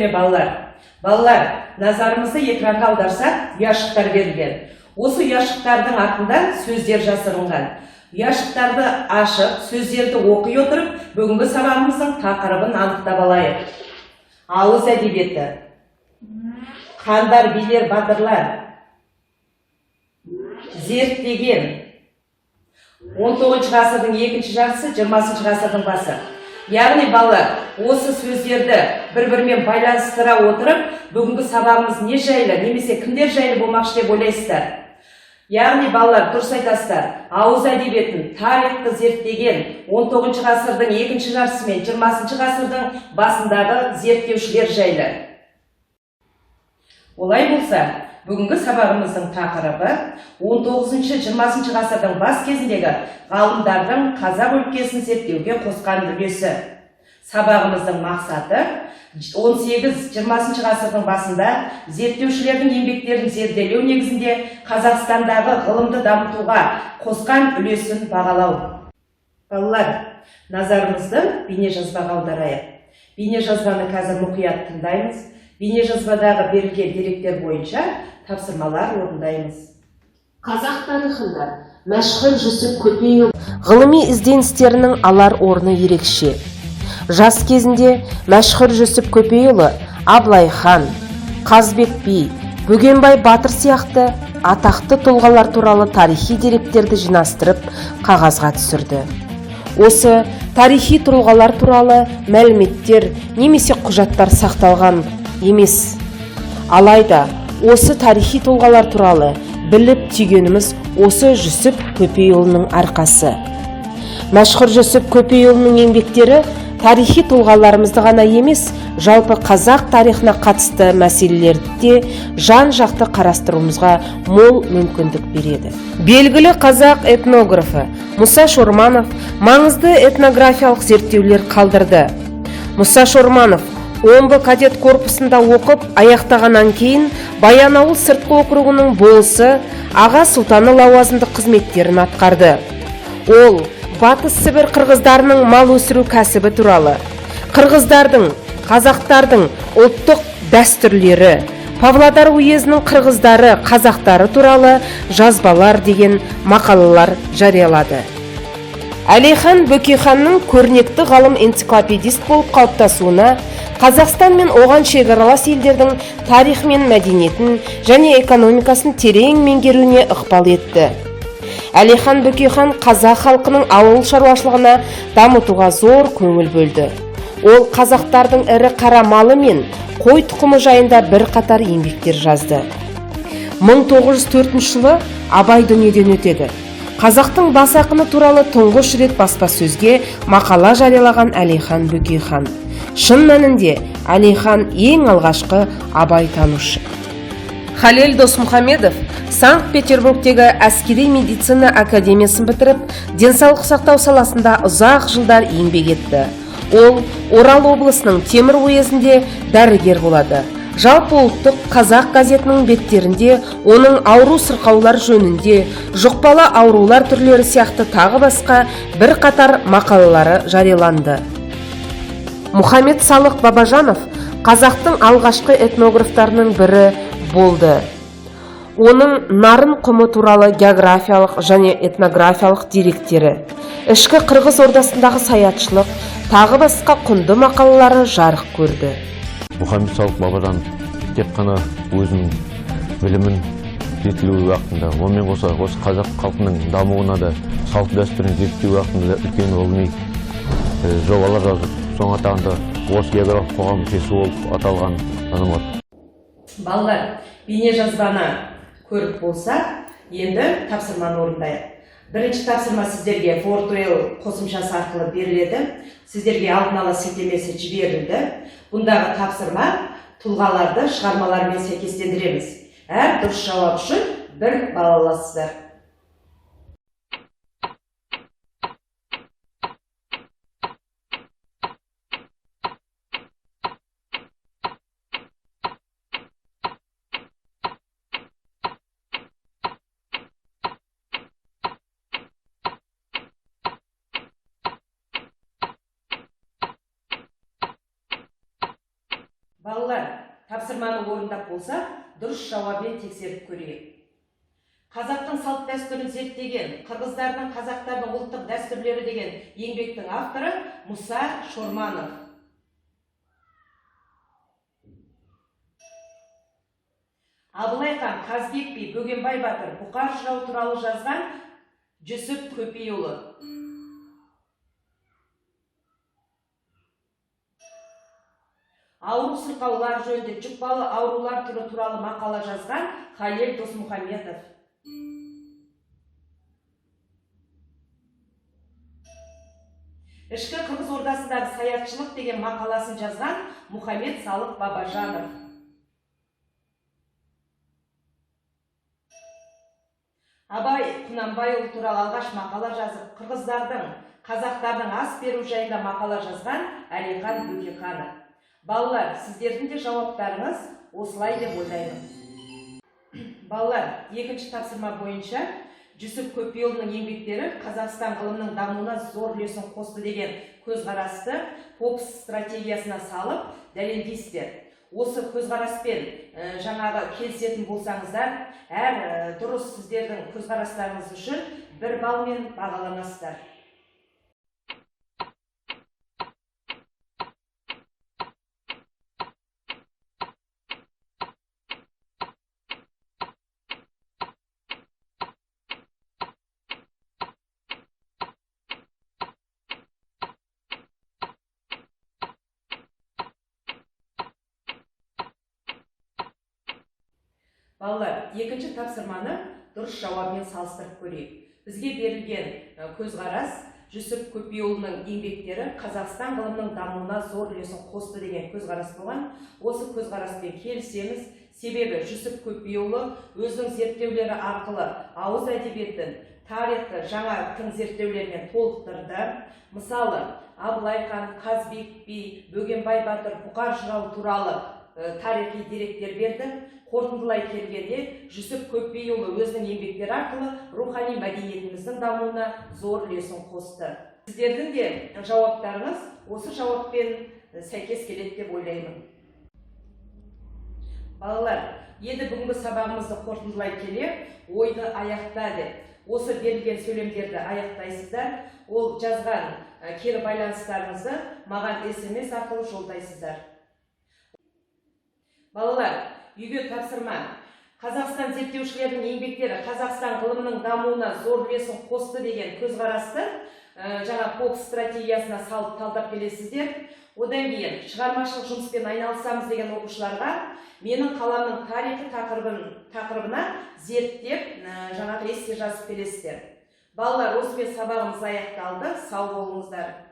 ме балалар? Балалар, назарымызды экранға аударсақ, ұяшықтар берілген. Осы ұяшықтардың артында сөздер жасырынған. Ұяшықтарды ашып, сөздерді оқи отырып, бүгінгі сабағымыздың тақырыбын анықтап алайық. Ауыз әдебиеті. Хандар, билер, батырлар. Зерттеген. 19 ғасырдың екінші жартысы, 20 ғасырдың басы. Яғни балалар, осы сөздерді бір-бірімен байланыстыра отырып, бүгінгі сабағымыз не жайлы, немесе кімдер жайлы болмақшы деп ойлайсыздар? Яғни балалар, дұрыс айтасыздар, ауыз әдебиетін, тарихты зерттеген 19 ғасырдың екінші жартысы мен 20 ғасырдың басындағы зерттеушілер жайлы. Олай болса, бүгінгі сабағымыздың тақырыбы 19-20 ғасырдың бас кезіндегі ғалымдардың қазақ өлкесін зерттеуге қосқан үлесі. Сабағымыздың мақсаты 18-20 ғасырдың басында зерттеушілердің еңбектерін зерделеу негізінде Қазақстандағы ғылымды дамытуға қосқан үлесін бағалау. Балалар, назарымызды бейнежазбаға аударайық. Бейнежазбаны қазір мұқият тыңдаймыз. Бейнежазбадағы берілген деректер бойынша тапсырмалар орындаймыз. Қазақ тарихында мәшһүр Жүсіп Көпейұлы ғылыми ізденістерінің алар орны ерекше. Жас кезінде мәшһүр Жүсіп Көпейұлы Абылай хан, Қазбек би, Бөгенбай батыр сияқты атақты тұлғалар туралы тарихи деректерді жинастырып, қағазға түсірді. Осы тарихи тұлғалар туралы мәліметтер немесе құжаттар сақталған емес. Алайда осы тарихи тұлғалар туралы біліп түйгеніміз осы Жүсіп Көпейұлының арқасы. Мәшһүр Жүсіп Көпейұлының еңбектері тарихи тұлғаларымызды ғана емес, жалпы қазақ тарихына қатысты мәселелерді жан-жақты қарастыруымызға мол мүмкіндік береді. Белгілі қазақ этнографы Мұса Шорманов маңызды этнографиялық зерттеулер қалдырды. Мұса Шорманов Омбы кадет корпусында оқып, аяқтағаннан кейін Баянауыл сыртқы округінің болысы, аға сұлтаны лауазымды қызметтерін атқарды. Ол Батыс Сібір қырғыздарының мал өсіру кәсібі туралы, қырғыздардың, қазақтардың ұлттық дәстүрлері, Павлодар уезінің қырғыздары, қазақтары туралы жазбалар деген мақалалар жариялады. Әлихан Бөкейханның көрнекті ғалым энциклопедист болып қалыптасуына Қазақстан мен оған шекаралас елдердің тарихы мен мәдениетін және экономикасын терең меңгеруіне ықпал етті. Әлихан Бөкейхан қазақ халқының ауыл шаруашылығына дамытуға зор көңіл бөлді. Ол қазақтардың ірі қара малы мен қой тұқымы жайында бір қатар еңбектер жазды. 1904 жылы Абай дүниеден өтеді. Қазақтың бас ақыны туралы тұңғыш рет баспасөзге мақала жариялаған Әлихан Бөкейхан. Шын мәнінде Әлихан ең алғашқы Абай танушы. Халел Досмұхамедов Санкт-Петербургтегі әскери медицина академиясын бітіріп, денсаулық сақтау саласында ұзақ жылдар еңбек етті. Ол Орал облысының Темір уезінде дәрігер болады. Жалпы ұлттық қазақ газетінің беттерінде оның ауру сырқаулар жөнінде, жұқпалы аурулар түрлері сияқты тағы басқа бір қатар мақалалары жарияланды. Мұхаммед Салық Бабажанов қазақтың алғашқы этнографтарының бірі болды. Оның нарын құмы туралы географиялық және этнографиялық деректері, ішкі қырғыз ордасындағы саятшылық, тағы басқа құнды мақалалары жарық көрді. Мұхаммед Салық Бабажанов тек қана өзінің білімін жетілуі уақытында, онымен қоса осы қазақ халқының дамуына да, салт дәстүрін зерттеу уақытында үлкен ғылыми жобалар жазып, соң атағында осы географиялық қоғам мүшесі болып аталған азамат. Балалар, бейнежазбаны көріп болса, енді тапсырманы орындайық. Бірінші тапсырма сіздерге Fortwell қосымшасы арқылы беріледі. Сіздерге алдын ала сілтемесі жіберілді. Бұндағы тапсырма тұлғаларды шығармалармен сәйкестендіреміз. Әр дұрыс жауап үшін бір балл аласыздар. Балалар, тапсырманы орындап болсақ, дұрыс жауабын тексеріп көрейік. Қазақтың салт дәстүрін зерттеген, қырғыздардың қазақтардың ұлттық дәстүрлері деген еңбектің авторы Мұса Шорманов. Абылай хан, Қазбек би, Бөгенбай батыр, Бұқар жырау туралы жазған Жүсіп Көпейұлы. Ауру сырқаулар жөнінде жұқпалы аурулар түрі туралы мақала жазған Халел Досмұхамедов. Ішкі Қырғыз ордасындағы саятшылық деген мақаласын жазған Мұхамед Салық Бабажанов. Абай Құнанбайұлы туралы алғаш мақала жазып, қырғыздардың, қазақтардың ас беру жайында мақала жазған Әлихан Бөкейханов. Балалар, сіздердің де жауаптарыңыз осылай деп ойлаймын. Балалар, екінші тапсырма бойынша Жүсіп Көпейұлының еңбектері Қазақстан ғылымның дамуына зор үлесін қосты деген көзқарасты Попс стратегиясына салып дәлелдейсіздер. Осы көзқараспен жаңағы келісетін болсаңыздар, әр дұрыс сіздердің көзқарастарыңыз үшін 1 балмен бағаланасыздар. Балалар, екінші тапсырманы дұрыс жауабымен салыстырып көрейік. Бізге берілген көзқарас Жүсіп Көпейұлының еңбектері Қазақстан ғылымның дамуына зор үлесін қосты деген көзқарас болған. Осы көзқараспен келісеміз, себебі Жүсіп Көпейұлы өзінің зерттеулері арқылы ауыз әдебиетін, тарихты жаңа тың зерттеулермен толықтырды. Мысалы, Абылай хан, Қазбек би, Бөгенбай батыр, Бұқар жырау туралы тарихи деректер берді. Қорытындылай келгенде, Жүсіп Көпейұлы өзінің еңбектері арқылы рухани мәдениетіміздің дамуына зор үлесін қосты. Сіздердің де жауаптарыңыз осы жауаппен сәйкес келеді деп ойлаймын. Балалар, енді бүгінгі сабағымызды қорытындылай келе, ойды аяқта деп, осы берілген сөйлемдерді аяқтайсыздар, ол жазған кері байланыстарыңызды маған SMS арқылы жолдайсыздар. Балалар, үйге тапсырма. Қазақстан зерттеушілердің еңбектері Қазақстан ғылымының дамуына зор үлесін қосты деген көзқарасты жаңа Попс стратегиясына салып талдап келесіздер. Одан кейін шығармашылық жұмыспен айналысамыз деген оқушыларға менің қаламның тарихы тақырыбына зерттеп жаңағы эссе жазып келесіздер. Балалар, осымен сабағымыз аяқталды. Сау болыңыздар.